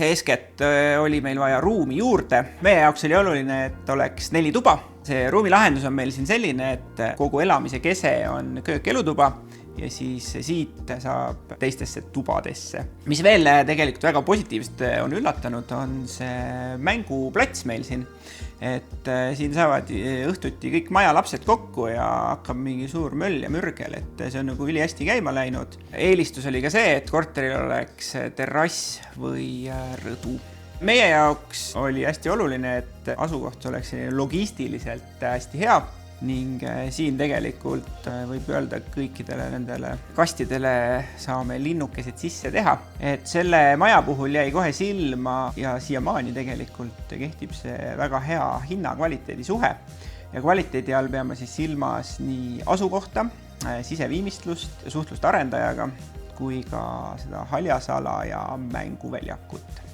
eeskätt oli meil vaja ruumi juurde. Meie jaoks oli oluline, et oleks 4 tuba. See ruumilahendus on meil siin selline, et kogu elamise kese on köök-elutuba ja siis siit saab teistesse tubadesse. Mis veel tegelikult väga positiivselt on üllatanud, on see mänguplats meil siin. Et siin saavad õhtuti kõik maja lapsed kokku ja hakkab mingi suur möll ja mürgel, et see on nagu üli hästi käima läinud. Eelistus oli ka see, et korteril oleks terrass või rõdu. Meie jaoks oli hästi oluline, et asukoht oleks logistiliselt hästi hea ning siin tegelikult võib öelda kõikidele nendele kastidele saame linnukesed sisse teha. Et selle maja puhul jäi kohe silma ja siiamaani tegelikult kehtib see väga hea hinna-kvaliteedi suhe. Ja kvaliteedi all peame siis silmas nii asukohta, siseviimistlust, suhtlust arendajaga kui ka seda haljasala ja mänguväljakut.